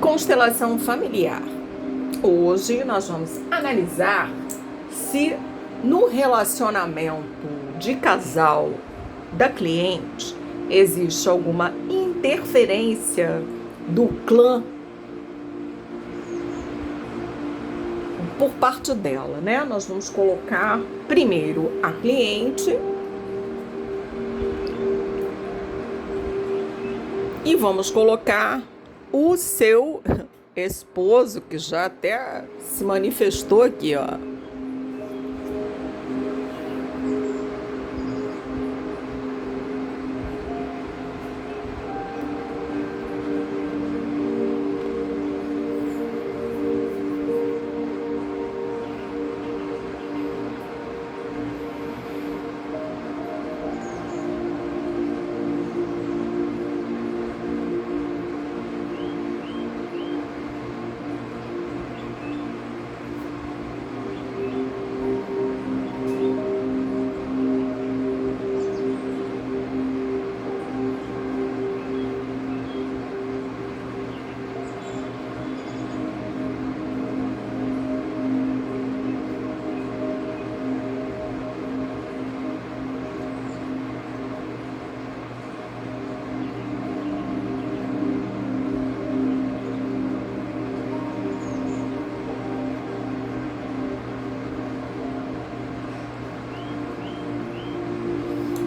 Constelação familiar. Hoje nós vamos analisar se no relacionamento de casal da cliente existe alguma interferência do clã por parte dela, né? Nós vamos colocar primeiro a cliente e vamos colocar o seu esposo, que já até se manifestou aqui, ó.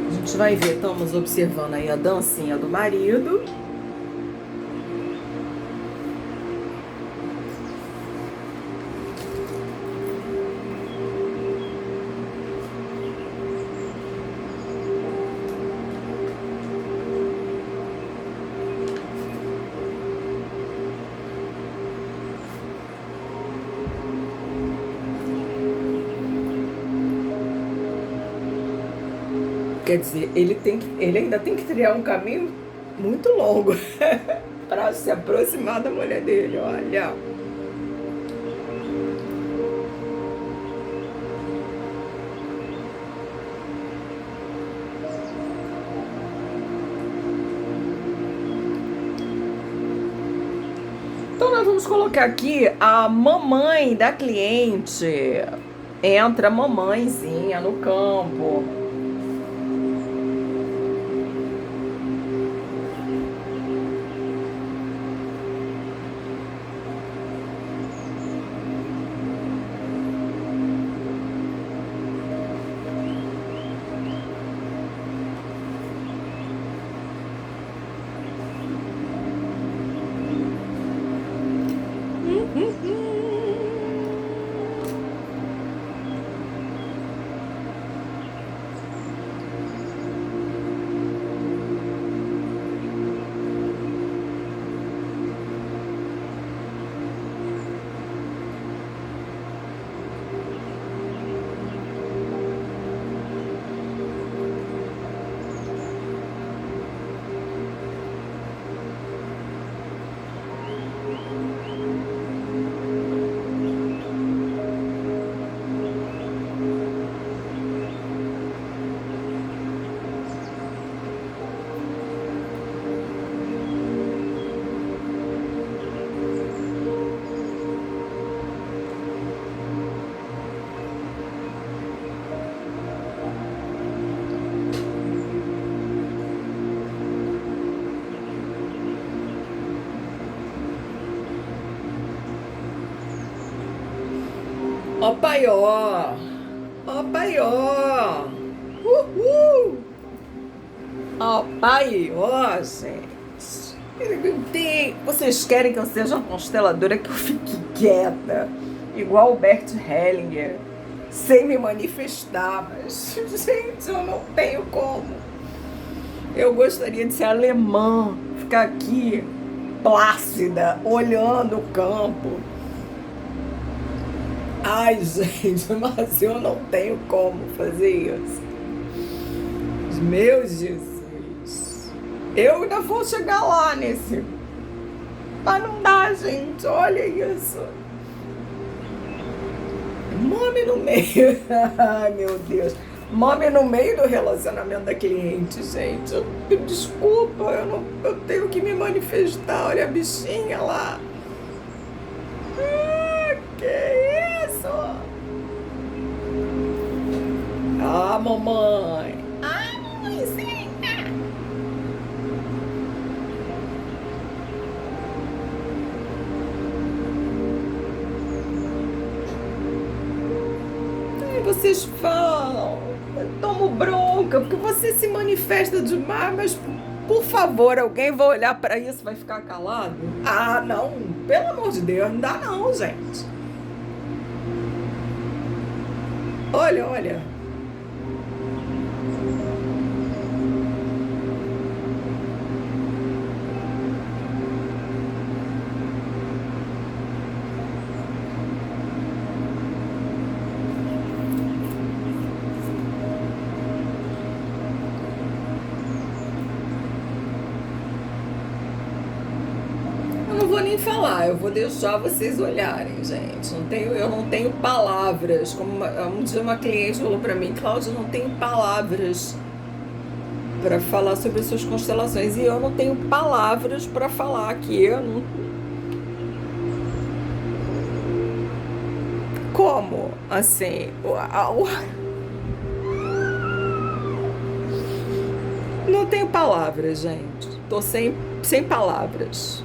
A gente vai ver, estamos observando aí a dancinha do marido. Quer dizer, ele ainda tem que trilhar um caminho muito longo para se aproximar da mulher dele, olha. Então nós vamos colocar aqui a mamãe da cliente. Entra a mamãezinha no campo. Ó paió, ó paió, uhul, ó paió, gente. Vocês querem que eu seja uma consteladora que eu fique quieta, igual o Bert Hellinger, sem me manifestar, mas, gente, eu não tenho como. Eu gostaria de ser alemã, ficar aqui plácida, olhando o campo. Ai, gente, mas eu não tenho como fazer isso. Meu Jesus. Eu ainda vou chegar lá nesse... Mas não dá, gente. Olha isso. Mome no meio. Ai, meu Deus. Mome no meio do relacionamento da cliente, gente. Desculpa, eu tenho que me manifestar. Olha a bichinha lá. Que isso? Ah, mamãe. Ah, mamãezinha. Aí vocês falam, eu tomo bronca, porque você se manifesta demais, mas por favor, alguém vai olhar pra isso e vai ficar calado? Ah, não, pelo amor de Deus, não dá não, gente. Olha, olha. Eu não vou nem falar, eu vou deixar vocês olharem, gente. Eu não tenho palavras. Um dia uma cliente falou pra mim, Cláudia, eu não tenho palavras para falar sobre as suas constelações. E eu não tenho palavras para falar aqui. Eu não... Como? Assim, não tenho palavras, gente. Tô sem palavras.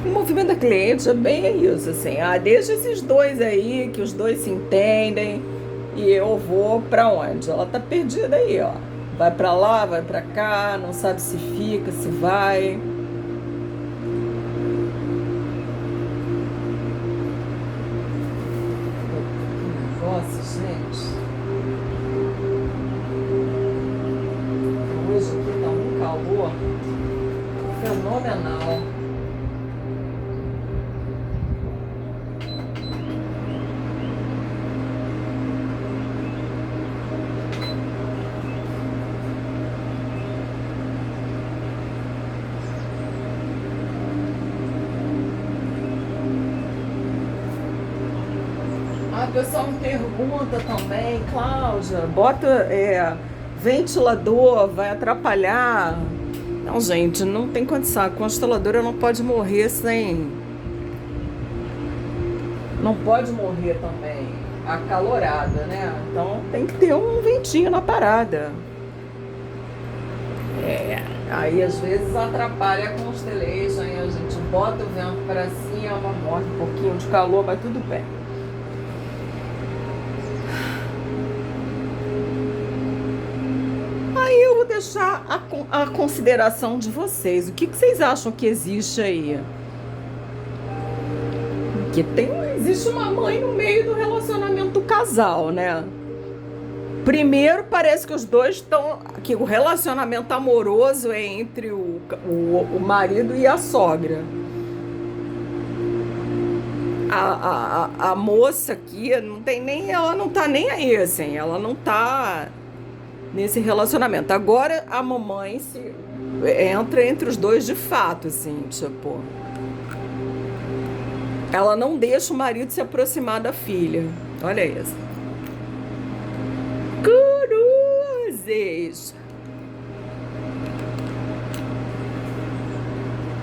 O movimento da cliente é bem isso, assim. Ah, deixa esses dois aí, que os dois se entendem, e eu vou pra onde? Ela tá perdida aí, ó. Vai pra lá, vai pra cá, não sabe se fica, se vai. Nossa, gente. Hoje aqui tá um calor fenomenal. A pessoa me pergunta também, Cláudia, bota ventilador, vai atrapalhar. Não, gente, não tem condição. A consteladora não pode morrer sem. Não pode morrer também acalorada, né? Então tem que ter um ventinho na parada. Aí às vezes atrapalha a constellation, aí a gente bota o vento para cima, morre um pouquinho de calor, mas tudo bem. Aí eu vou deixar a consideração de vocês. O que vocês acham que existe aí? Que existe uma mãe no meio do relacionamento do casal, né? Primeiro, parece que os dois estão... Que o relacionamento amoroso é entre o marido e a sogra. A moça aqui não tem nem... Ela não tá nem aí, assim. Ela não tá nesse relacionamento. Agora, a mamãe entra entre os dois de fato, assim, tipo... Ela não deixa o marido se aproximar da filha. Olha isso. Cruzes.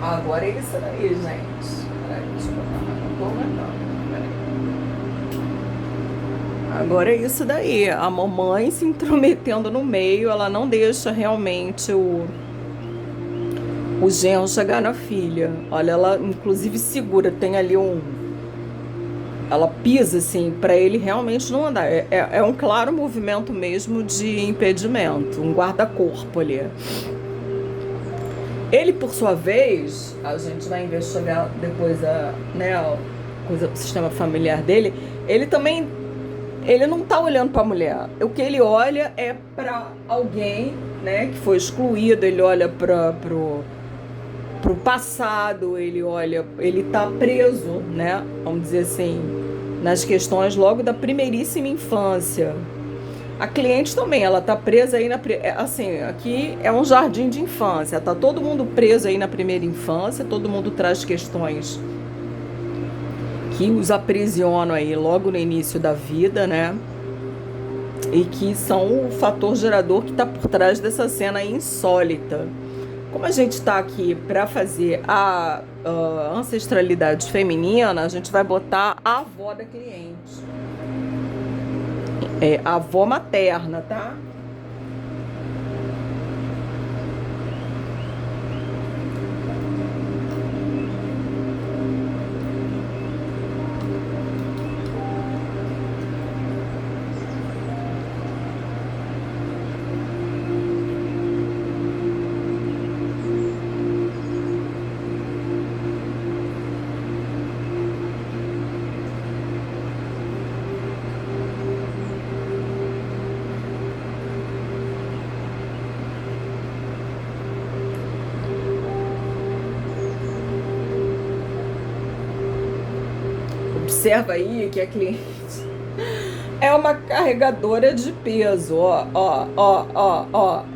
Agora é isso aí, gente. Peraí, deixa eu botar mais um pouco. Agora é isso daí. A mamãe se intrometendo no meio, ela não deixa realmente o genro chegar na filha. Olha, ela inclusive segura, tem ali ela pisa assim, para ele realmente não andar. É um claro movimento mesmo de impedimento, um guarda-corpo ali. Ele, por sua vez, a gente vai investigar depois a coisa do sistema familiar dele, ele também, ele não tá olhando para a mulher. O que ele olha é para alguém, né, que foi excluído, ele olha pro passado, ele tá preso, né, vamos dizer assim, nas questões logo da primeiríssima infância. A cliente também, ela tá presa aí assim, aqui é um jardim de infância, tá todo mundo preso aí na primeira infância, todo mundo traz questões que os aprisionam aí logo no início da vida, né? e que são o fator gerador que está por trás dessa cena insólita. Como a gente está aqui para fazer a ancestralidade feminina, a gente vai botar a avó da cliente. A avó materna, tá? Observa aí que a cliente é uma carregadora de peso, ó.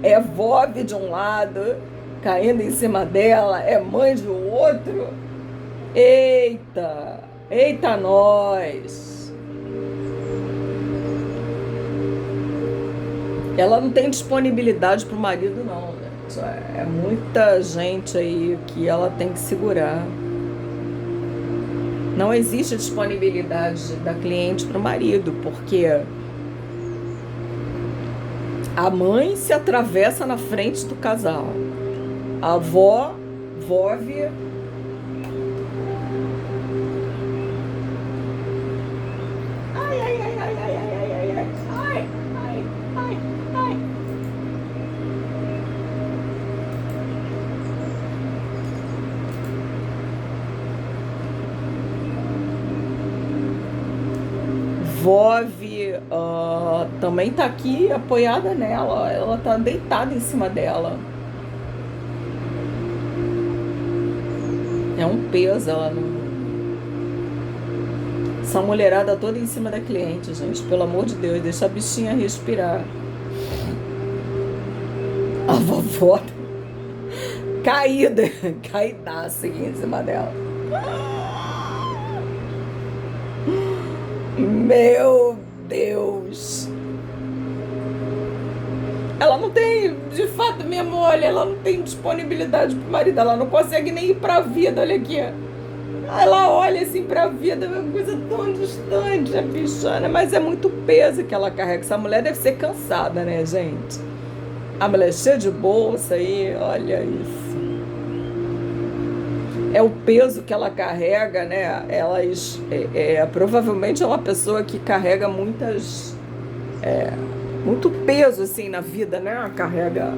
É VOV de um lado, caindo em cima dela, é mãe de outro. Eita nós. Ela não tem disponibilidade pro marido não, gente. É muita gente aí que ela tem que segurar. Não existe disponibilidade da cliente para o marido, porque a mãe se atravessa na frente do casal. A avó, vove. Vove também tá aqui apoiada nela, ela tá deitada em cima dela. É um peso, ela não. Essa mulherada toda em cima da cliente, gente, pelo amor de Deus, deixa a bichinha respirar. A vovó caidaça aqui em cima dela. Meu Deus. Ela não tem, de fato mesmo, olha, ela não tem disponibilidade pro marido, ela não consegue nem ir pra vida, olha aqui. Ela olha assim pra vida, é uma coisa tão distante, a bichana, mas é muito peso que ela carrega. Essa mulher deve ser cansada, né, gente? A mulher cheia de bolsa aí, olha isso. É o peso que ela carrega, né? Provavelmente é uma pessoa que carrega muito peso assim na vida, né? Carrega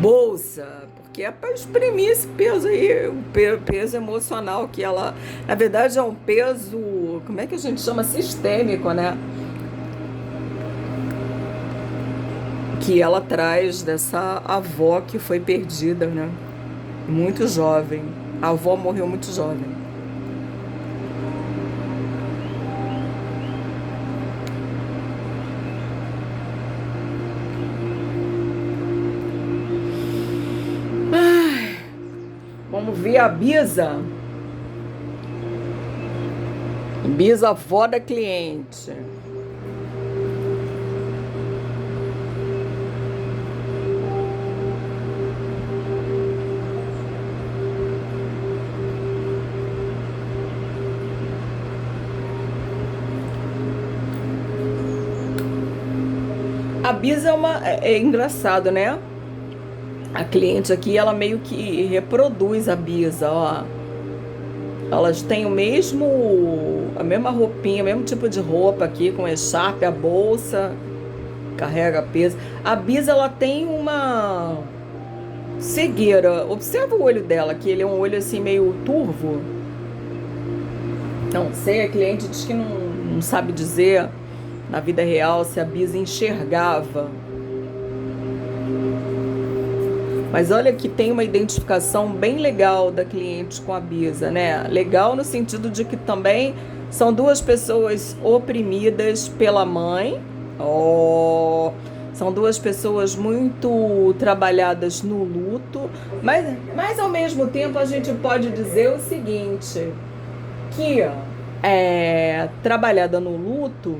bolsa, porque é para exprimir esse peso aí, o peso emocional que ela, na verdade, é um peso, como é que a gente chama? Sistêmico, né? Que ela traz dessa avó que foi perdida, né? Muito jovem. A avó morreu muito jovem. Ai, vamos ver a Bisa. Bisa, avó da cliente. A Bisa é engraçado, né? A cliente aqui, ela meio que reproduz a Bisa, ó. Elas têm a mesma roupinha, o mesmo tipo de roupa aqui, com a echarpe, a bolsa, carrega peso. A Bisa, ela tem uma cegueira. Observa o olho dela, que ele é um olho assim meio turvo. Não sei, a cliente diz que não sabe dizer na vida real se a Bisa enxergava. Mas olha que tem uma identificação bem legal da cliente com a Bisa, né? Legal no sentido de que também são duas pessoas oprimidas pela mãe. São duas pessoas muito trabalhadas no luto. Mas ao mesmo tempo a gente pode dizer o seguinte, que trabalhada no luto,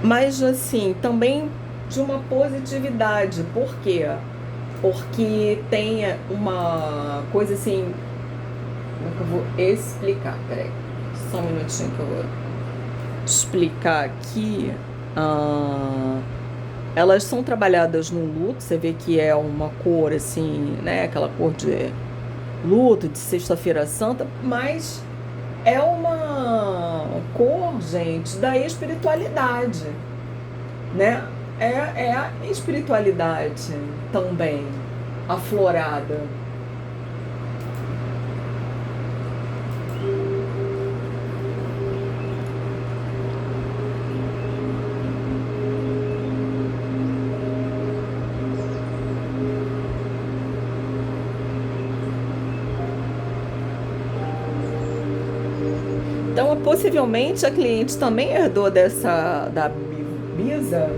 mas assim, também de uma positividade. Por quê? Porque tem uma coisa assim, como é que eu vou explicar? Peraí, só um minutinho que eu vou explicar aqui. Ah, elas são trabalhadas no luto, você vê que é uma cor assim, né? Aquela cor de luto, de Sexta-feira Santa, mas é uma cor, gente, da espiritualidade, né? É a espiritualidade também aflorada. Então, possivelmente, a cliente também herdou da Bisa,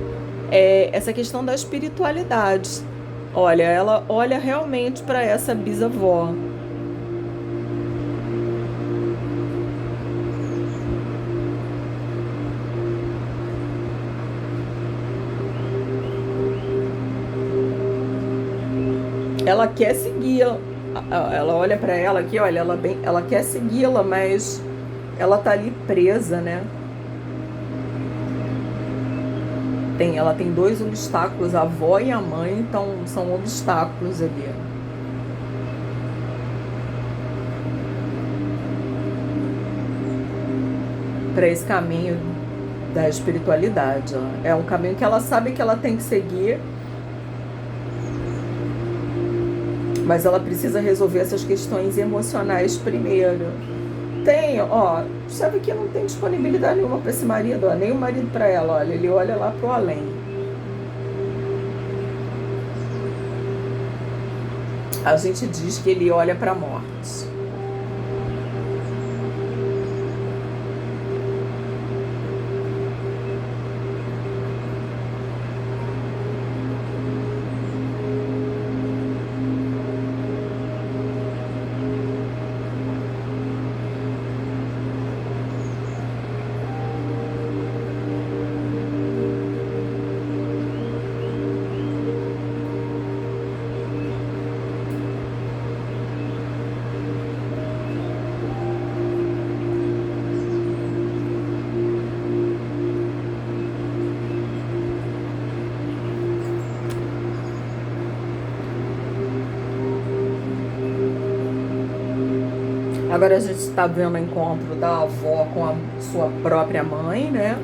essa questão da espiritualidade. Olha, ela olha realmente para essa bisavó. Ela quer segui-la. Ela olha para ela aqui, olha, ela quer segui-la, mas ela tá ali presa, né? Ela tem dois obstáculos, a avó e a mãe, então são obstáculos ali para esse caminho da espiritualidade. Ó. É um caminho que ela sabe que ela tem que seguir, mas ela precisa resolver essas questões emocionais primeiro. Tem, ó, sabe que não tem disponibilidade nenhuma para esse marido, ó, nem o marido para ela, olha, ele olha lá pro além. A gente diz que ele olha para a morte. Agora a gente está vendo o encontro da avó com a sua própria mãe, né?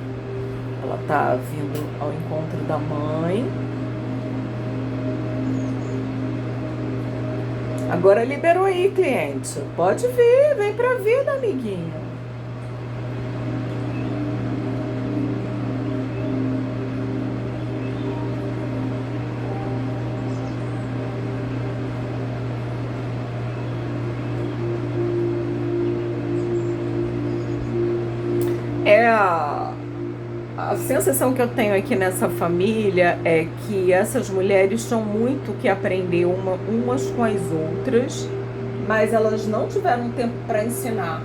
Ela está vindo ao encontro da mãe. Agora liberou aí, cliente. Pode vir, vem pra vida, amiguinha. A sensação que eu tenho aqui nessa família é que essas mulheres tinham muito que aprender umas com as outras, mas elas não tiveram tempo para ensinar.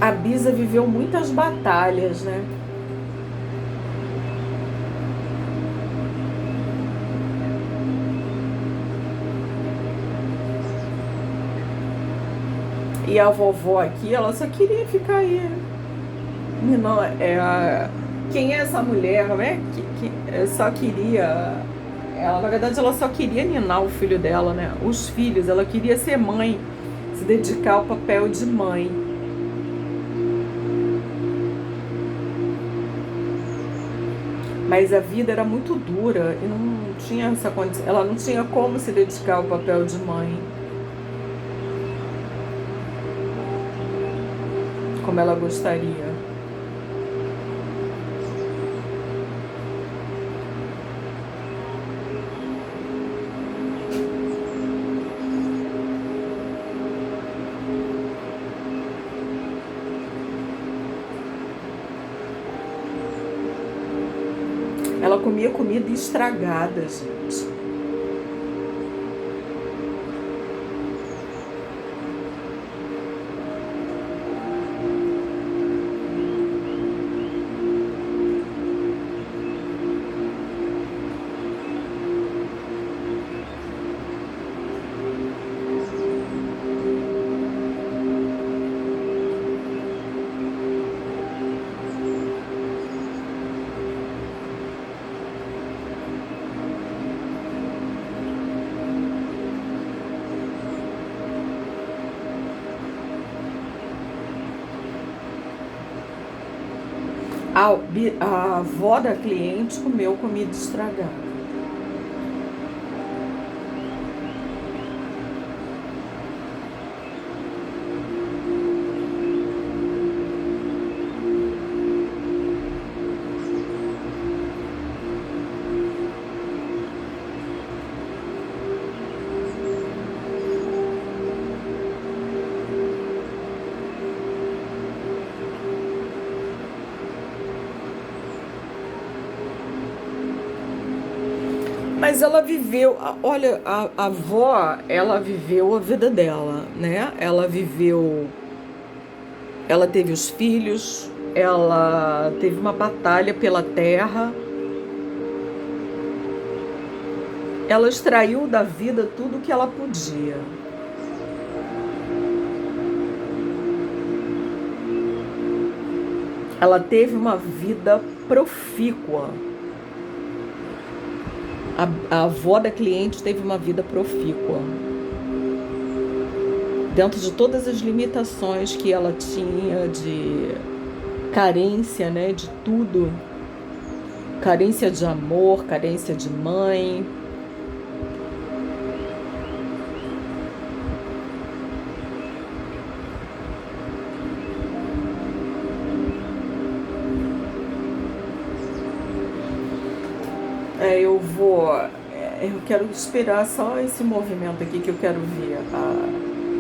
A Bisa viveu muitas batalhas, né? E a vovó aqui, ela só queria ficar aí. Não, quem é essa mulher, né? Que só queria. Ela, na verdade, ela só queria ninar o filho dela, né? Os filhos, ela queria ser mãe, se dedicar ao papel de mãe. Mas a vida era muito dura e não tinha essa condição. Ela não tinha como se dedicar ao papel de mãe como ela gostaria. Ela comia comida estragada, gente. A avó da cliente comeu comida estragada. Mas ela viveu, olha, a avó, ela viveu a vida dela, né? Ela teve os filhos, ela teve uma batalha pela terra, ela extraiu da vida tudo que ela podia. Ela teve uma vida profícua. A avó da cliente teve uma vida profícua. Dentro de todas as limitações que ela tinha de carência, né, de tudo. Carência de amor, carência de mãe. Eu quero esperar só esse movimento aqui que eu quero ver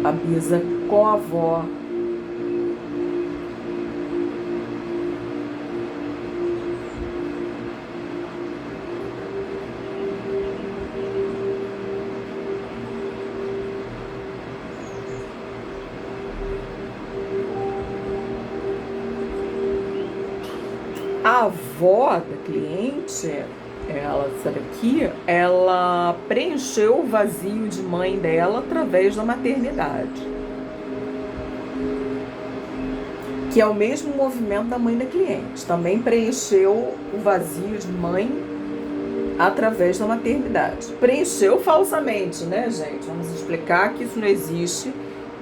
a Bisa com a avó. A avó da cliente, essa daqui, ela preencheu o vazio de mãe dela através da maternidade. Que é o mesmo movimento da mãe da cliente. Também preencheu o vazio de mãe através da maternidade. Preencheu falsamente, né, gente? Vamos explicar que isso não existe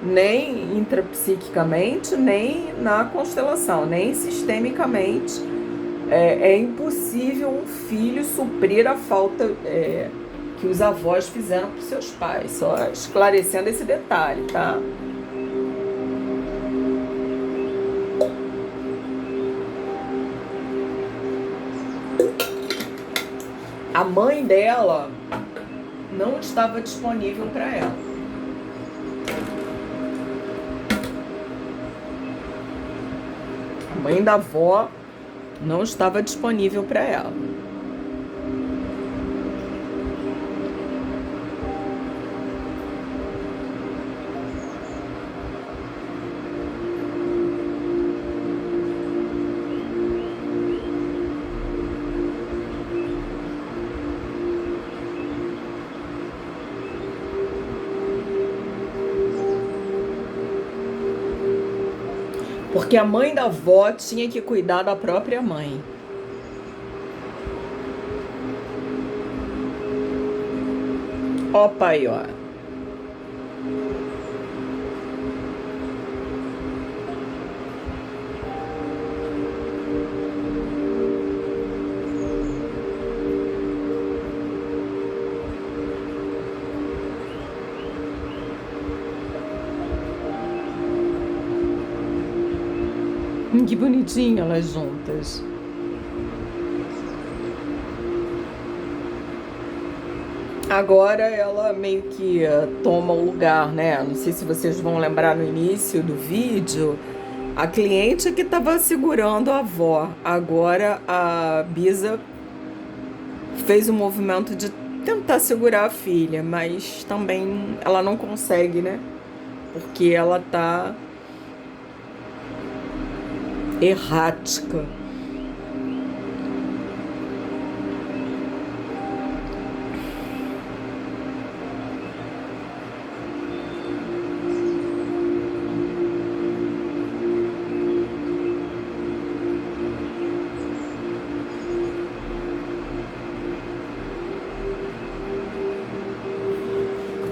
nem intrapsiquicamente, nem na constelação, nem sistemicamente. É impossível um filho suprir a falta que os avós fizeram para os seus pais. Só esclarecendo esse detalhe, tá? A mãe dela não estava disponível para ela. A mãe da avó não estava disponível para ela. Porque a mãe da avó tinha que cuidar da própria mãe. Ó pai, ó. Que bonitinho elas juntas. Agora ela meio que toma o lugar, né? Não sei se vocês vão lembrar no início do vídeo, a cliente que estava segurando a avó. Agora a Bisa fez o movimento de tentar segurar a filha, mas também ela não consegue, né? Porque ela tá errática.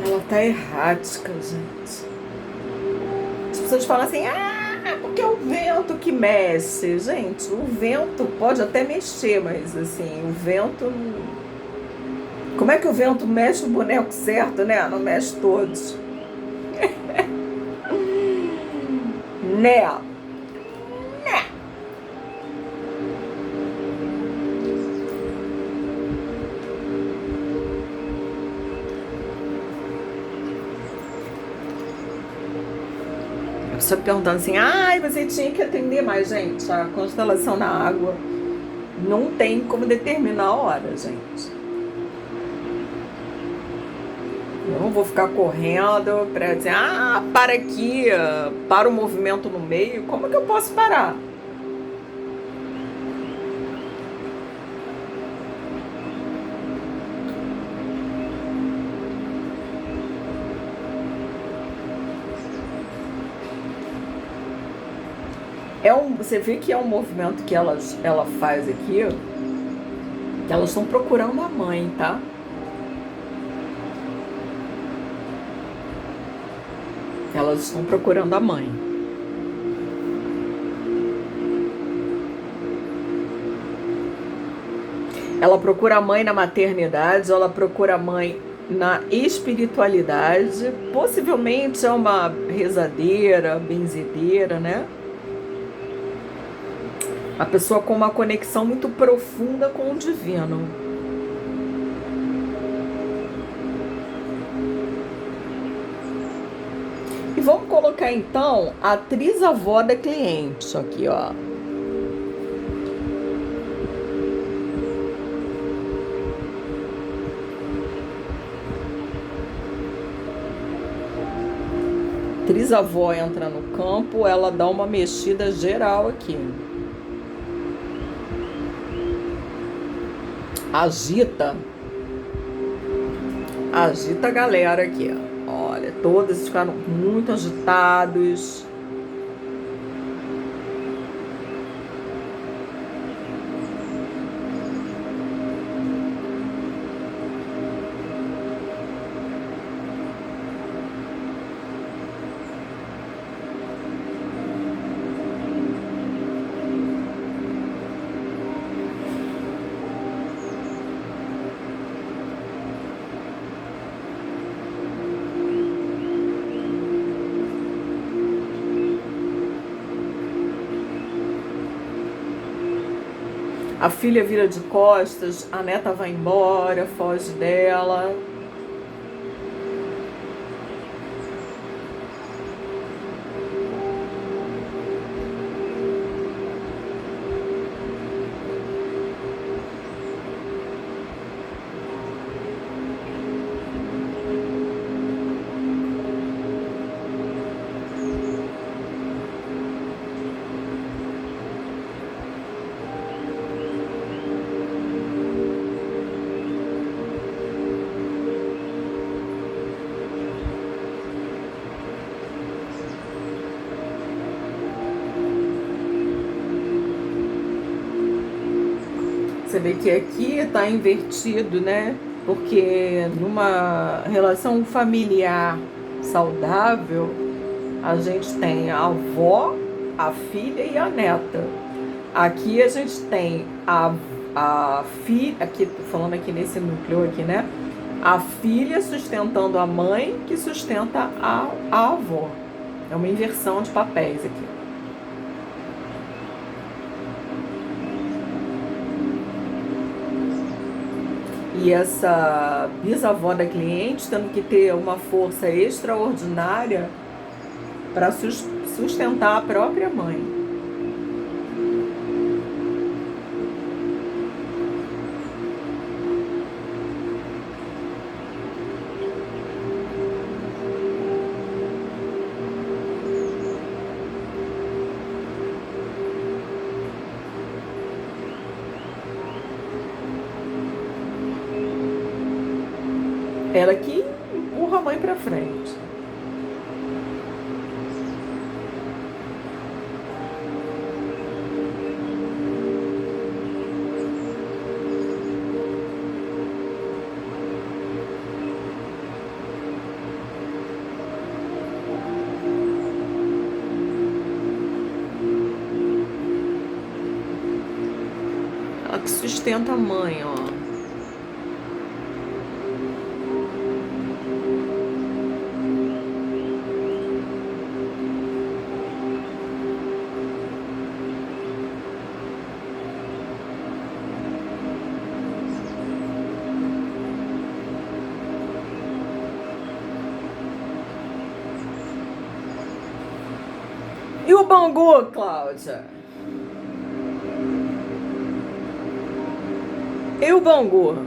Ela tá errática, gente. As pessoas falam assim, porque é o vento que mexe. Gente, o vento pode até mexer, mas assim, o vento não... Como é que o vento mexe o boneco certo, né? Não mexe todos. Né? A pessoa perguntando assim, você tinha que atender mais, gente. A constelação na água não tem como determinar a hora, gente. Eu não vou ficar correndo para dizer, para aqui, para o movimento no meio. Como que eu posso parar? Você vê que é um movimento que ela faz aqui, que elas estão procurando a mãe, tá? Elas estão procurando a mãe. Ela procura a mãe na maternidade, ela procura a mãe na espiritualidade. Possivelmente é uma rezadeira, benzedeira, né? A pessoa com uma conexão muito profunda com o divino. E vamos colocar então a trisavó da cliente aqui, ó. Trisavó entra no campo, ela dá uma mexida geral aqui. Agita a galera aqui, ó. Olha, todos ficaram muito agitados. A filha vira de costas, a neta vai embora, foge dela. Você vê que aqui está invertido, né? Porque numa relação familiar saudável, a gente tem a avó, a filha e a neta. Aqui a gente tem a filha, aqui tô falando aqui nesse núcleo aqui, né? A filha sustentando a mãe que sustenta a avó. É uma inversão de papéis aqui. E essa bisavó da cliente tendo que ter uma força extraordinária para sustentar a própria mãe. Ela que empurra a mãe para frente. Ela que sustenta a mãe, ó. E o Bangu, Cláudia? E o Bangu?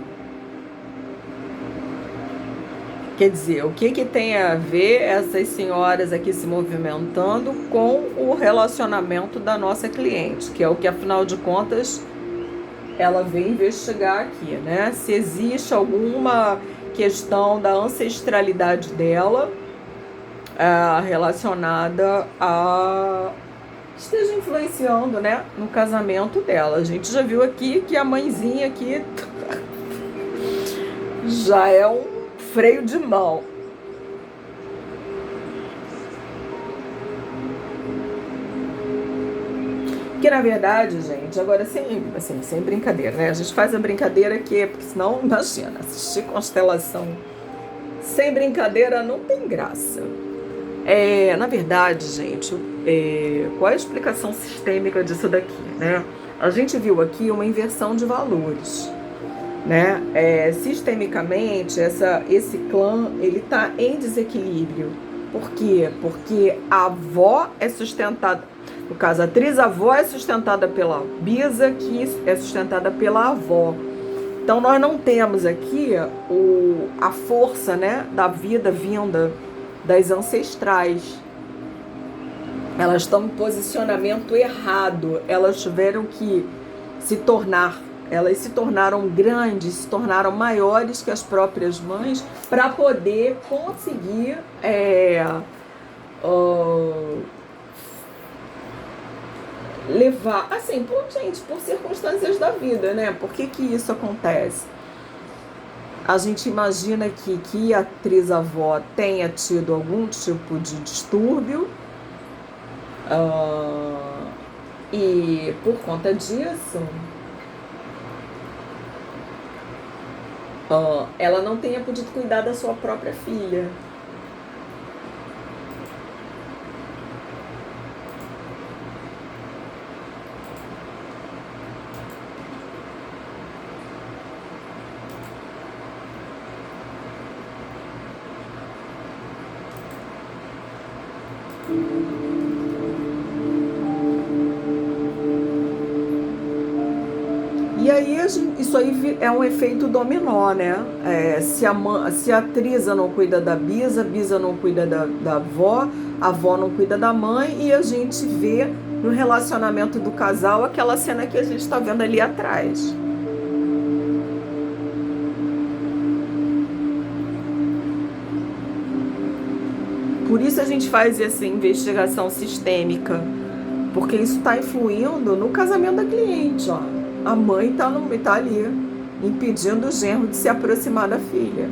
Quer dizer, o que tem a ver essas senhoras aqui se movimentando com o relacionamento da nossa cliente, que é o que, afinal de contas, ela veio investigar aqui, né? Se existe alguma questão da ancestralidade dela relacionada a esteja influenciando, né, no casamento dela. A gente já viu aqui que a mãezinha aqui já é um freio de mão. Que na verdade, gente, agora sem brincadeira, né? A gente faz a brincadeira aqui, porque senão, imagina, assistir constelação sem brincadeira não tem graça. Na verdade, gente, qual é a explicação sistêmica disso daqui, né? A gente viu aqui uma inversão de valores, né? Sistemicamente, esse clã, ele está em desequilíbrio. Por quê? Porque a avó é sustentada, no caso, a trisavó é sustentada pela bisa, que é sustentada pela avó. Então, nós não temos aqui a força, né, da vida vinda das ancestrais. Elas estão em posicionamento errado. Elas tiveram que elas se tornaram grandes, se tornaram maiores que as próprias mães para poder conseguir levar, assim, por circunstâncias da vida, né? Por que isso acontece? A gente imagina aqui que a trisavó tenha tido algum tipo de distúrbio e por conta disso ela não tenha podido cuidar da sua própria filha. E aí, isso aí é um efeito dominó, né? Se a trisa não cuida da bisa, a bisa não cuida da avó, a avó não cuida da mãe, e a gente vê no relacionamento do casal aquela cena que a gente está vendo ali atrás. Por isso a gente faz essa investigação sistêmica, porque isso está influindo no casamento da cliente, ó. A mãe está ali, impedindo o genro de se aproximar da filha.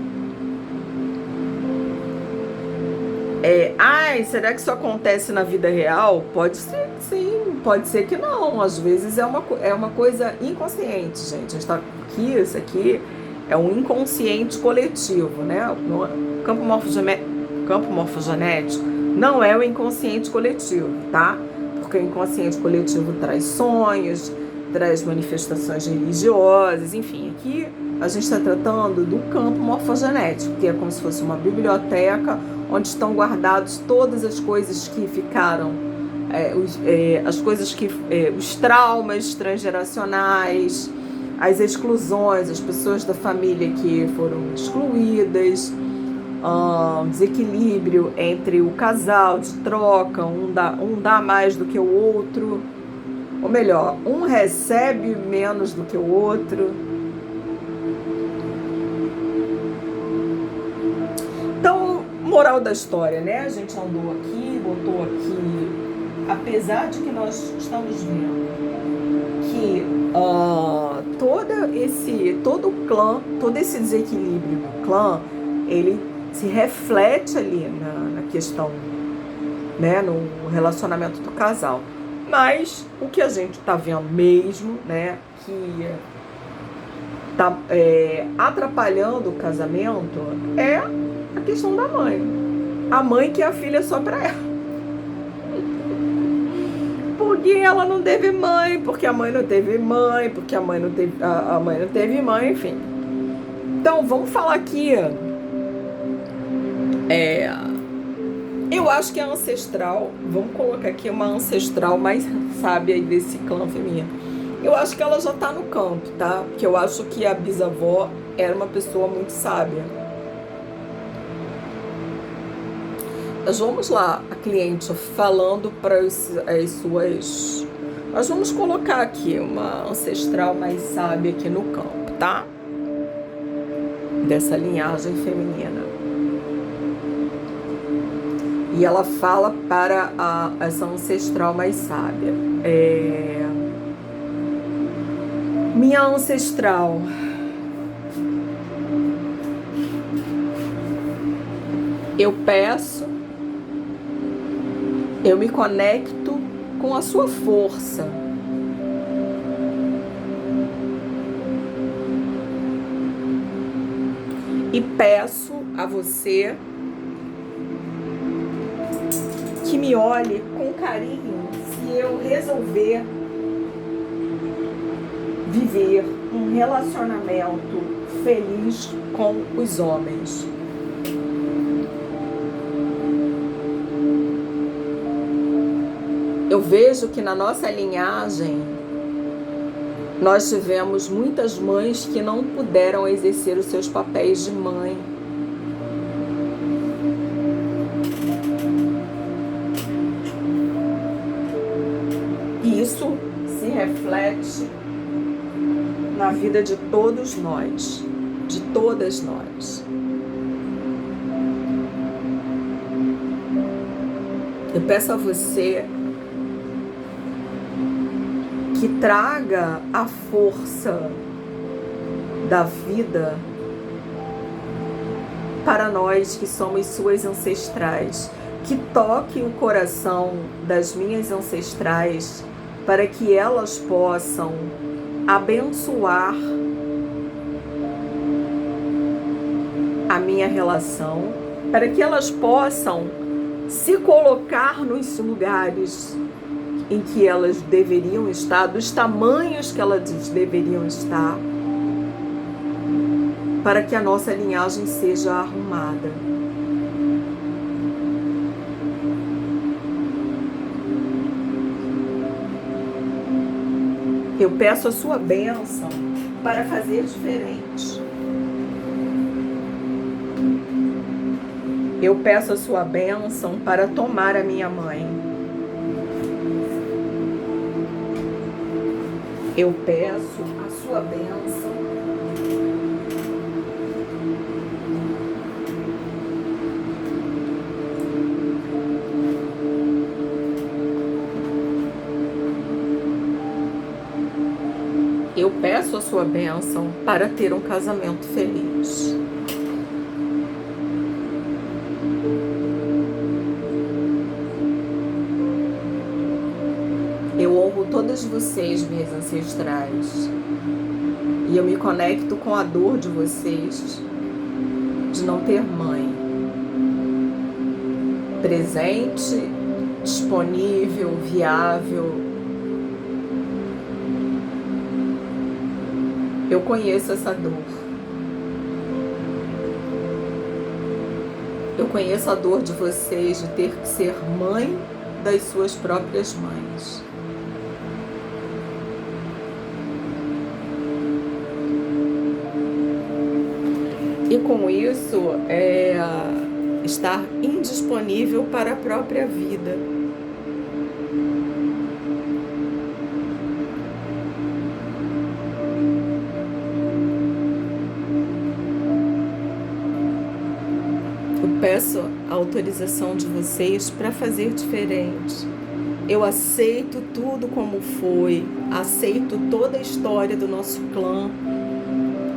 Será que isso acontece na vida real? Pode ser, sim. Pode ser que não. Às vezes é uma coisa inconsciente, gente. Isso aqui é um inconsciente coletivo, né? O campo morfogenético não é o inconsciente coletivo, tá? Porque o inconsciente coletivo traz sonhos, traz manifestações religiosas, enfim, aqui a gente está tratando do campo morfogenético, que é como se fosse uma biblioteca onde estão guardados todas as coisas que ficaram, os traumas transgeracionais, as exclusões, as pessoas da família que foram excluídas, desequilíbrio entre o casal de troca, um dá mais do que o outro, ou melhor, um recebe menos do que o outro. Então, moral da história, né? A gente andou aqui, botou aqui, apesar de que nós estamos vendo que todo o clã, todo esse desequilíbrio do clã, ele se reflete ali na questão, né, no relacionamento do casal. Mas o que a gente está vendo mesmo, né, que está atrapalhando o casamento é a questão da mãe. A mãe que é a filha só para ela. Porque ela não teve mãe, porque a mãe não teve mãe, porque a mãe não teve mãe, enfim. Então, vamos falar aqui. Eu acho que a ancestral, vamos colocar aqui uma ancestral mais sábia aí desse clã feminino. Eu acho que ela já tá no campo, tá? Porque eu acho que a bisavó era uma pessoa muito sábia. Nós vamos lá, a cliente falando para as suas... Nós vamos colocar aqui uma ancestral mais sábia aqui no campo, tá? Dessa linhagem feminina. E ela fala para essa ancestral mais sábia. Minha ancestral, eu peço, eu me conecto com a sua força. E peço a você que me olhe com carinho se eu resolver viver um relacionamento feliz com os homens. Eu vejo que na nossa linhagem nós tivemos muitas mães que não puderam exercer os seus papéis de mãe. E isso se reflete na vida de todos nós, de todas nós. Eu peço a você que traga a força da vida para nós que somos suas ancestrais, que toque o coração das minhas ancestrais para que elas possam abençoar a minha relação, para que elas possam se colocar nos lugares em que elas deveriam estar, dos tamanhos que elas deveriam estar, para que a nossa linhagem seja arrumada. Eu peço a sua bênção para fazer diferente. Eu peço a sua bênção para tomar a minha mãe. Eu peço a sua bênção Eu peço a sua bênção para ter um casamento feliz. Eu honro todas vocês, minhas ancestrais, e eu me conecto com a dor de vocês de não ter mãe presente, disponível, viável. Eu conheço essa dor. Eu conheço a dor de vocês de ter que ser mãe das suas próprias mães. E com isso, estar indisponível para a própria vida. Eu peço a autorização de vocês para fazer diferente. Eu aceito tudo como foi, aceito toda a história do nosso clã,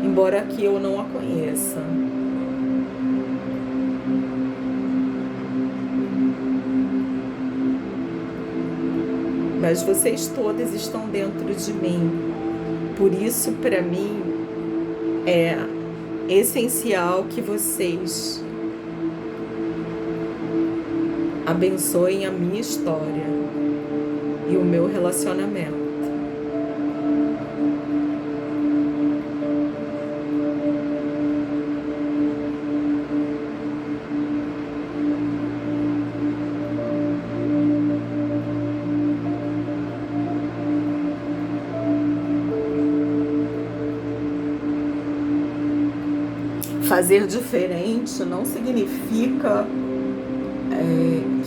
embora aqui eu não a conheça. Mas vocês todas estão dentro de mim. Por isso, para mim, é essencial que vocês abençoem a minha história e o meu relacionamento. Fazer diferente não significa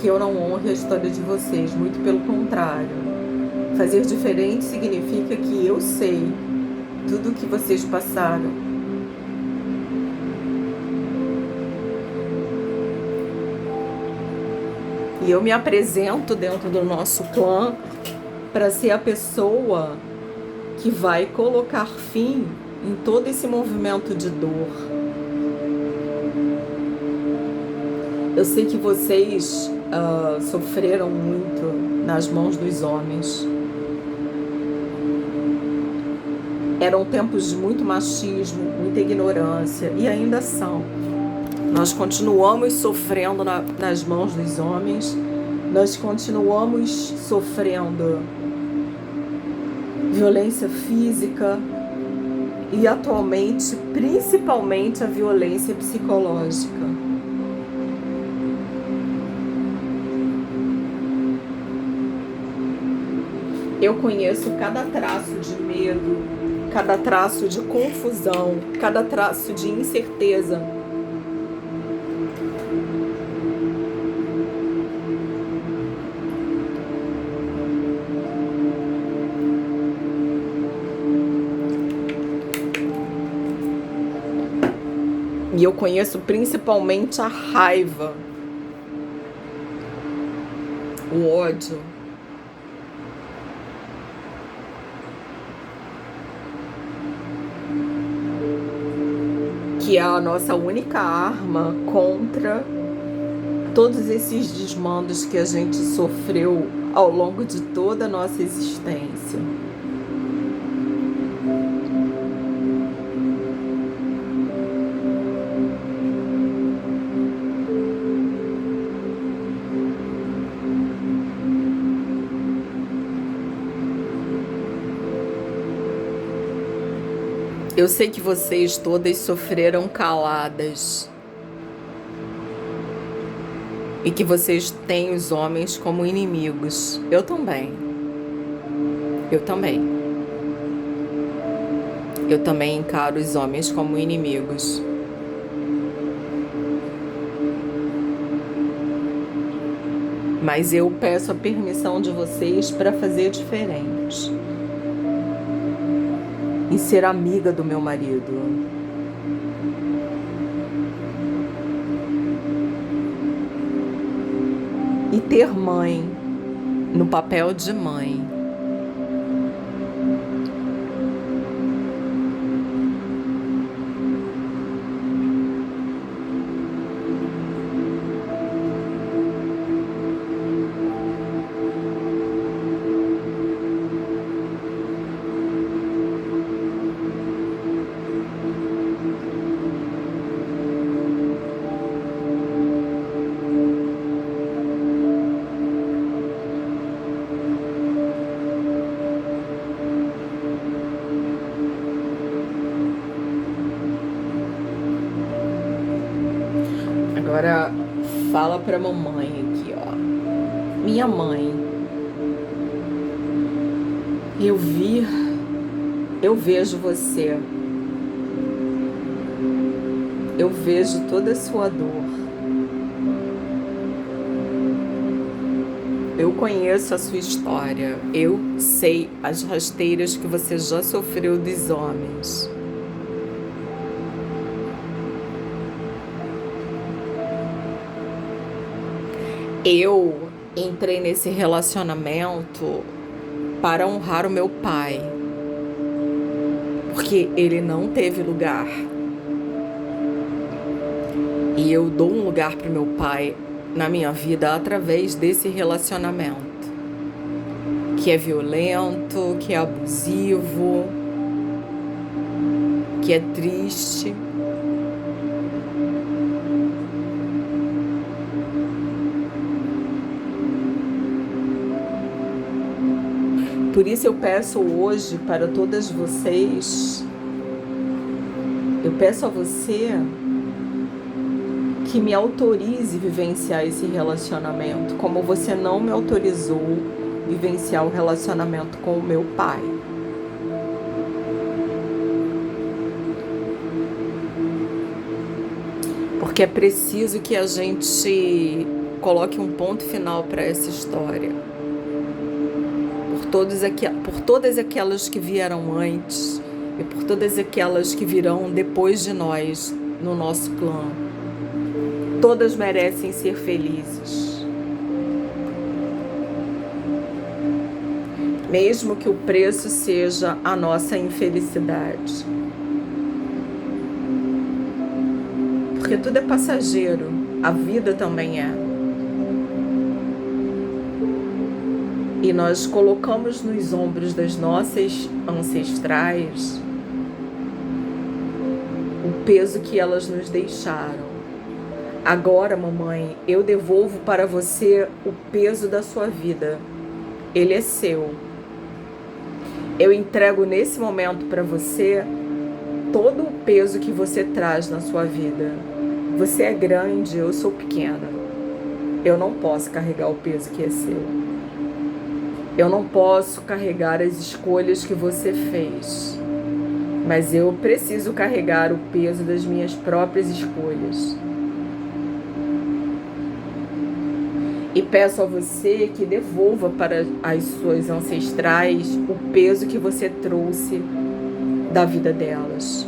que eu não honre a história de vocês, muito pelo contrário. Fazer diferente significa que eu sei tudo o que vocês passaram. E eu me apresento dentro do nosso clã para ser a pessoa que vai colocar fim em todo esse movimento de dor. Eu sei que vocês sofreram muito nas mãos dos homens. Eram tempos de muito machismo, muita ignorância, e ainda são. Nós continuamos sofrendo nas mãos dos homens, nós continuamos sofrendo violência física e atualmente, principalmente, a violência psicológica. Eu conheço cada traço de medo, cada traço de confusão, cada traço de incerteza. E eu conheço principalmente a raiva, o ódio. Que é a nossa única arma contra todos esses desmandos que a gente sofreu ao longo de toda a nossa existência. Eu sei que vocês todas sofreram caladas e que vocês têm os homens como inimigos. Eu também. Eu também. Eu também encaro os homens como inimigos. Mas eu peço a permissão de vocês para fazer diferente. E ser amiga do meu marido. E ter mãe, no papel de mãe. fala pra mamãe aqui, ó. Minha mãe, eu vejo você. Eu vejo toda a sua dor. Eu conheço a sua história. Eu sei as rasteiras que você já sofreu dos homens. Eu entrei nesse relacionamento para honrar o meu pai, porque ele não teve lugar. E eu dou um lugar para o meu pai na minha vida através desse relacionamento, que é violento, que é abusivo, que é triste. Por isso eu peço hoje para todas vocês, eu peço a você que me autorize vivenciar esse relacionamento, como você não me autorizou vivenciar o relacionamento com o meu pai. Porque é preciso que a gente coloque um ponto final para essa história. Por todas aquelas que vieram antes e por todas aquelas que virão depois de nós no nosso clã. Todas merecem ser felizes. Mesmo que o preço seja a nossa infelicidade. Porque tudo é passageiro, a vida também é. E nós colocamos nos ombros das nossas ancestrais o peso que elas nos deixaram. Agora, mamãe, eu devolvo para você o peso da sua vida. Ele é seu. Eu entrego nesse momento para você todo o peso que você traz na sua vida. Você é grande, eu sou pequena. Eu não posso carregar o peso que é seu. Eu não posso carregar as escolhas que você fez. Mas eu preciso carregar o peso das minhas próprias escolhas. E peço a você que devolva para as suas ancestrais o peso que você trouxe da vida delas.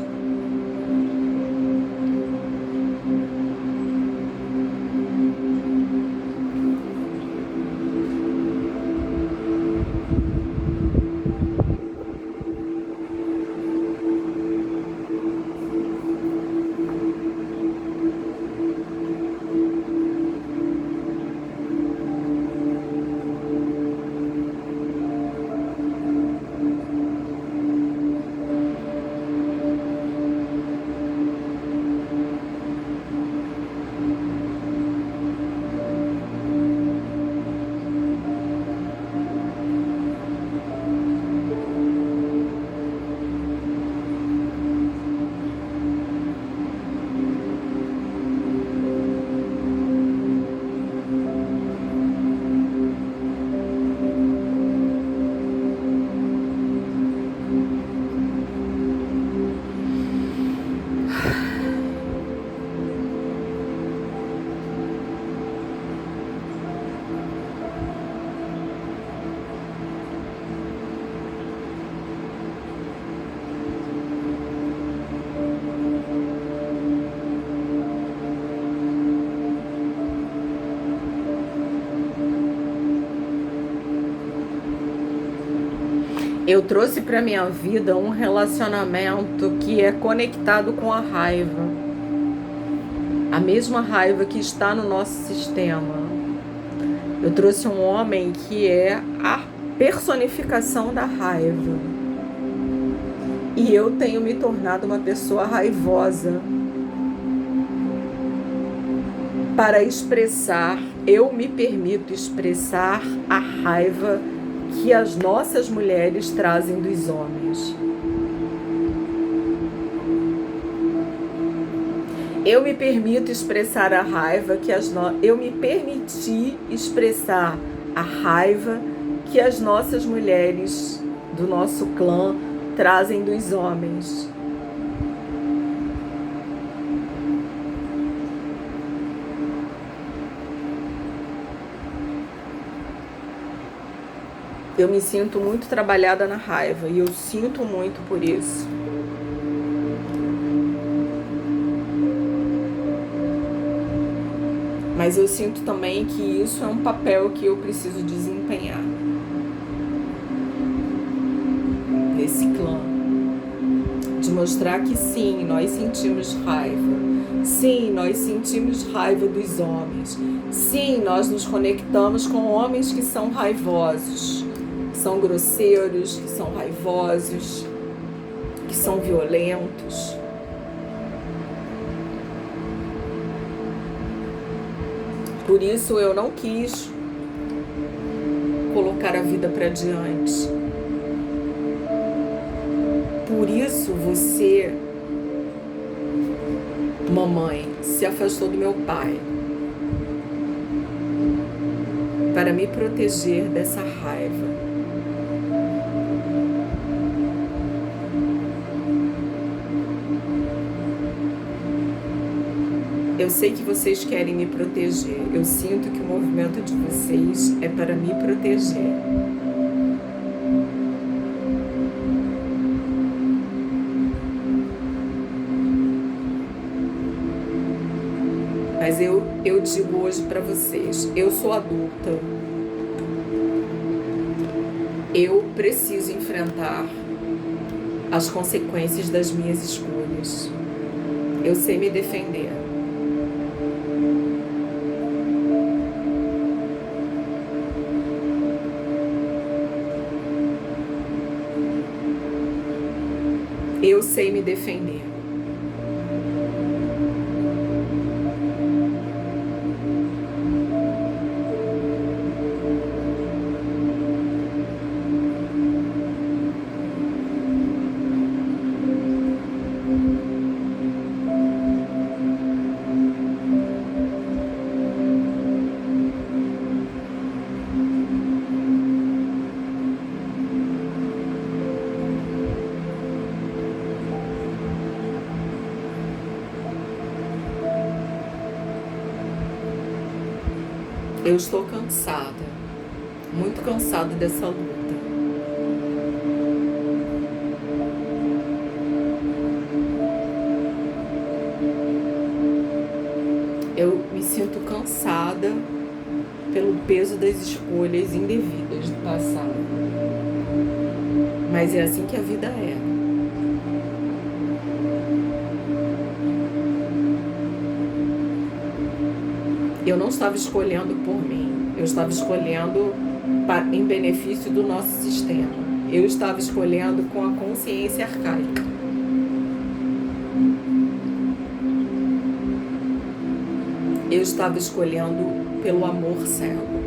Eu trouxe para minha vida um relacionamento que é conectado com a raiva. A mesma raiva que está no nosso sistema. Eu trouxe um homem que é a personificação da raiva. E eu tenho me tornado uma pessoa raivosa. Para expressar, eu me permito expressar a raiva que as nossas mulheres trazem dos homens. Eu me permito expressar a raiva eu me permiti expressar a raiva que as nossas mulheres do nosso clã trazem dos homens. Eu me sinto muito trabalhada na raiva e eu sinto muito por isso. Mas eu sinto também que isso é um papel que eu preciso desempenhar nesse clã. De mostrar que sim, nós sentimos raiva. Sim, nós sentimos raiva dos homens. Sim, nós nos conectamos com homens que são raivosos, que são grosseiros, que são raivosos, que são violentos. Por isso eu não quis colocar a vida para diante. Por isso você, mamãe, se afastou do meu pai para me proteger dessa raiva. Eu sei que vocês querem me proteger. Eu sinto que o movimento de vocês é para me proteger. Mas eu digo hoje para vocês, eu sou adulta. Eu preciso enfrentar as consequências das minhas escolhas. Eu sei me defender. Eu sei me defender. Eu estou cansada, muito cansada dessa luta. Eu me sinto cansada pelo peso das escolhas indevidas do passado. Mas é assim que a vida é. Eu não estava escolhendo por mim, eu estava escolhendo em benefício do nosso sistema. Eu estava escolhendo com a consciência arcaica. Eu estava escolhendo pelo amor cego.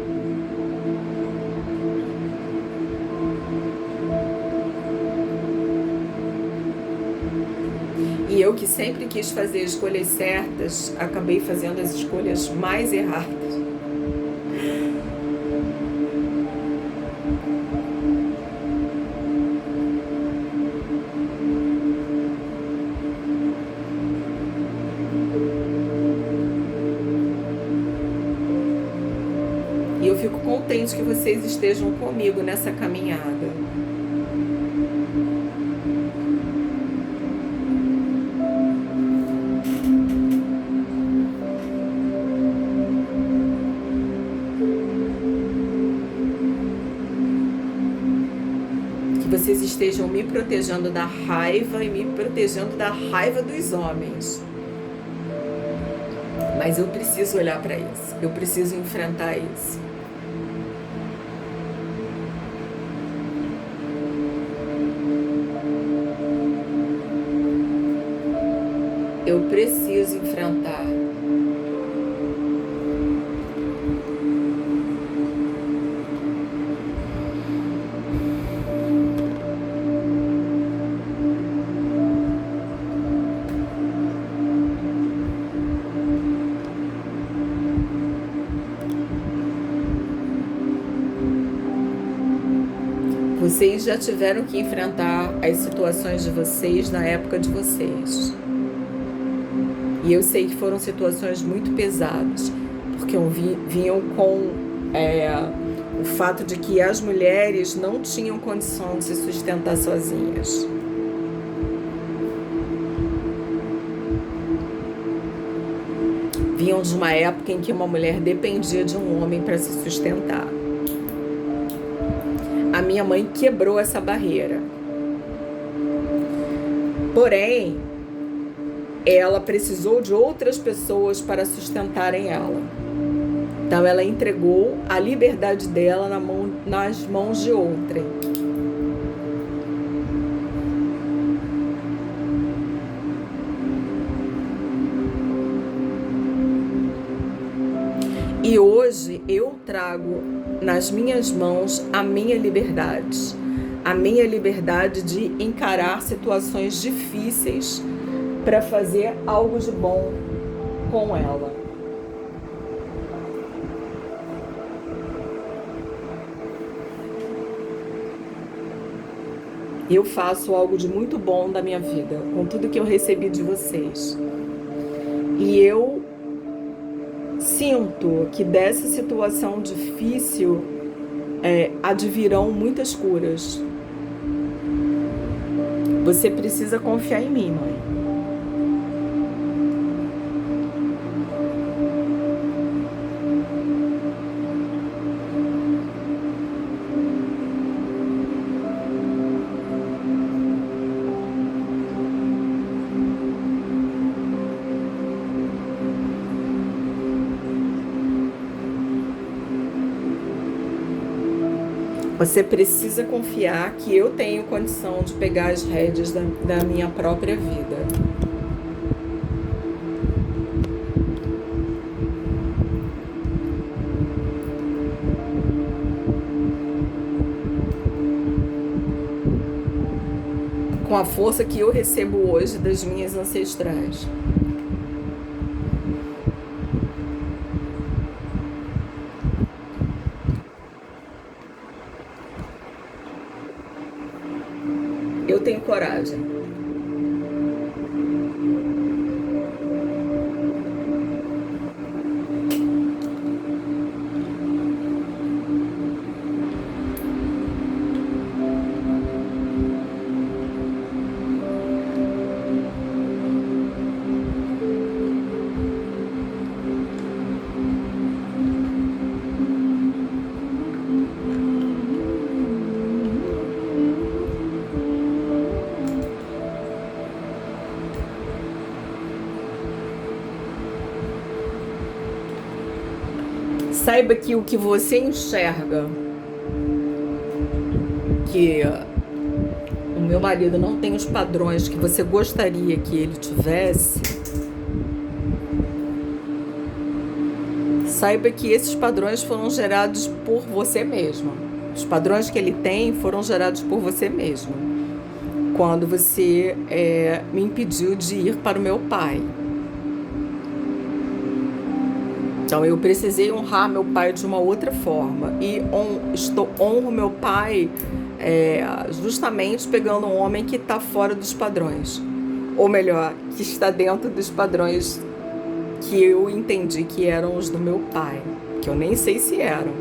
E eu que sempre quis fazer escolhas certas, acabei fazendo as escolhas mais erradas. E eu fico contente que vocês estejam comigo nessa caminhada. Vocês estejam me protegendo da raiva e me protegendo da raiva dos homens. Mas eu preciso olhar para isso. Eu preciso enfrentar isso. Eu preciso enfrentar. Vocês já tiveram que enfrentar as situações de vocês na época de vocês. E eu sei que foram situações muito pesadas, porque vinham com o fato de que as mulheres não tinham condição de se sustentar sozinhas. Vinham de uma época em que uma mulher dependia de um homem para se sustentar. A minha mãe quebrou essa barreira. Porém, ela precisou de outras pessoas para sustentarem ela. Então, ela entregou a liberdade dela nas mãos de outrem. E hoje eu trago nas minhas mãos a minha liberdade de encarar situações difíceis para fazer algo de bom com ela. Eu faço algo de muito bom da minha vida, com tudo que eu recebi de vocês. E eu sinto que dessa situação difícil advirão muitas curas. Você precisa confiar em mim, mãe. Você precisa confiar que eu tenho condição de pegar as rédeas da minha própria vida. Com a força que eu recebo hoje das minhas ancestrais. Eu tenho coragem. Saiba que o que você enxerga, que o meu marido não tem os padrões que você gostaria que ele tivesse, saiba que esses padrões foram gerados por você mesmo. Os padrões que ele tem foram gerados por você mesmo. Quando você me impediu de ir para o meu pai. Então, eu precisei honrar meu pai de uma outra forma. E honro meu pai justamente pegando um homem que está fora dos padrões. Ou melhor, que está dentro dos padrões que eu entendi que eram os do meu pai. Que eu nem sei se eram.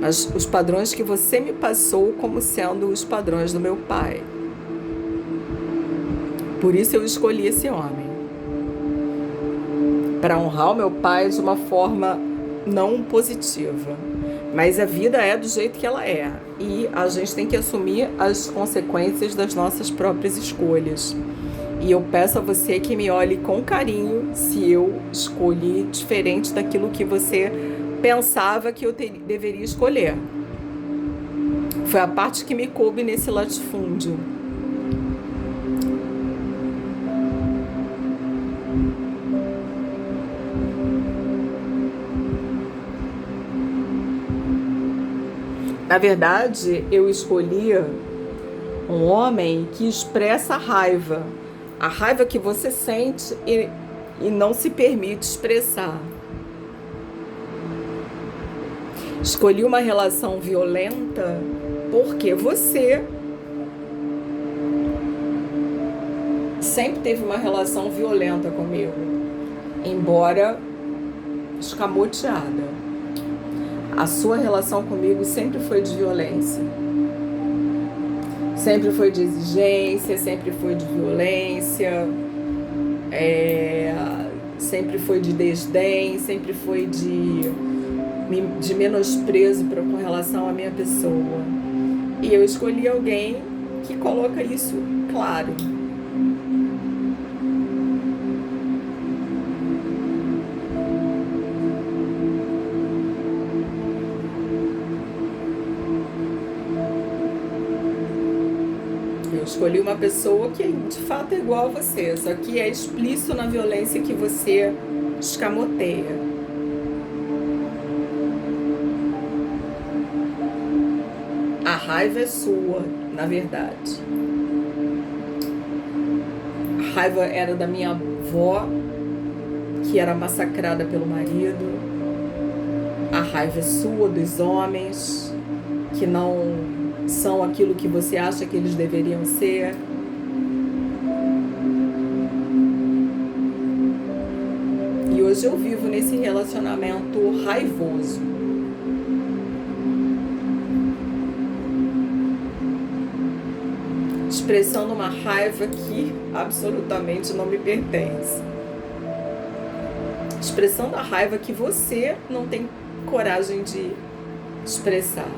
Mas os padrões que você me passou como sendo os padrões do meu pai. Por isso eu escolhi esse homem. Para honrar o meu pai de uma forma não positiva. Mas a vida é do jeito que ela é. E a gente tem que assumir as consequências das nossas próprias escolhas. E eu peço a você que me olhe com carinho se eu escolhi diferente daquilo que você pensava que eu deveria escolher. Foi a parte que me coube nesse latifúndio. Na verdade, eu escolhi um homem que expressa raiva. A raiva que você sente e não se permite expressar. Escolhi uma relação violenta Porque você sempre teve uma relação violenta comigo, embora escamoteada. A sua relação comigo sempre foi de violência. Sempre foi de exigência, sempre foi de violência, sempre foi de desdém, sempre foi de menosprezo com relação à minha pessoa. E eu escolhi alguém que coloca isso claro. Eu escolhi uma pessoa que de fato é igual a você, só que é explícito na violência que você escamoteia. A raiva é sua, na verdade. A raiva era da minha avó, que era massacrada pelo marido. A raiva é sua dos homens, que não são aquilo que você acha que eles deveriam ser. E hoje eu vivo nesse relacionamento raivoso. Expressando uma raiva que absolutamente não me pertence. Expressando a raiva que você não tem coragem de expressar.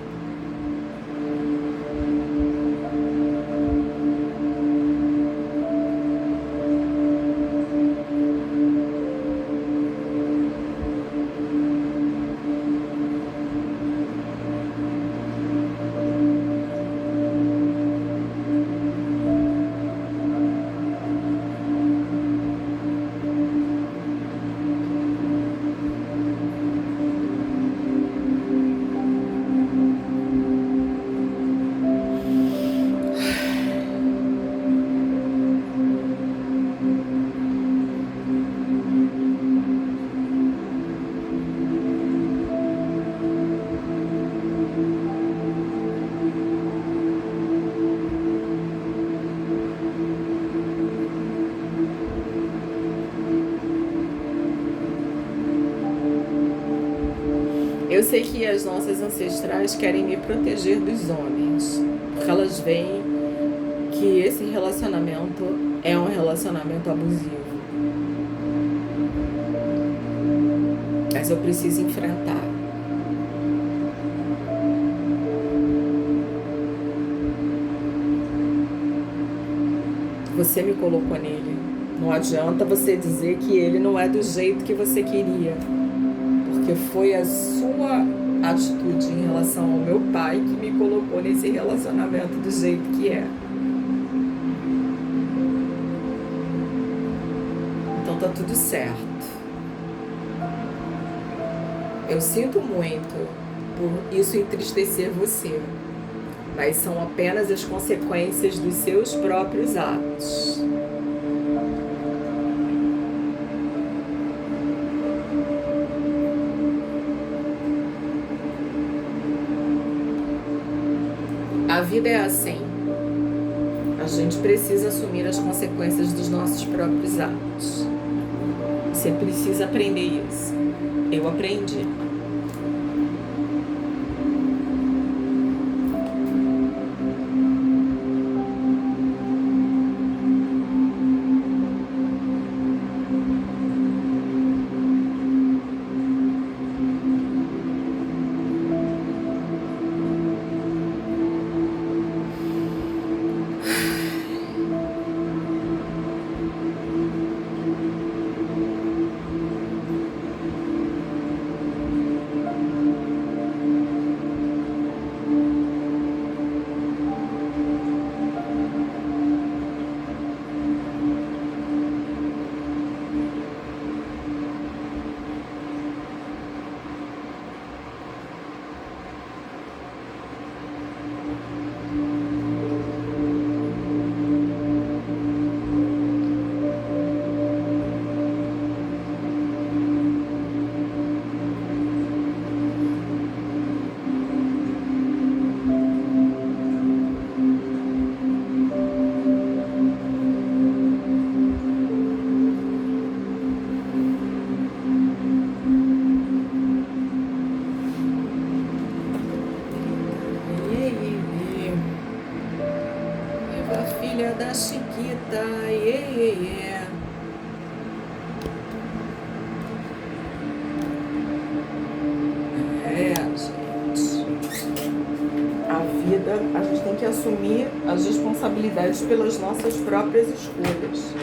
Eu sei que as nossas ancestrais querem me proteger dos homens, porque elas veem que esse relacionamento é um relacionamento abusivo. Mas eu preciso enfrentar. Você me colocou nele. Não adianta você dizer que ele não é do jeito que você queria. Porque foi a sua atitude em relação ao meu pai que me colocou nesse relacionamento do jeito que é. Então tá tudo certo. Eu sinto muito por isso entristecer você, mas são apenas as consequências dos seus próprios atos. A vida é assim. A gente precisa assumir as consequências dos nossos próprios atos. Você precisa aprender isso. Eu aprendi. filha da Chiquita, iê, iê, iê. É, gente. A vida, a gente tem que assumir as responsabilidades pelas nossas próprias escolhas.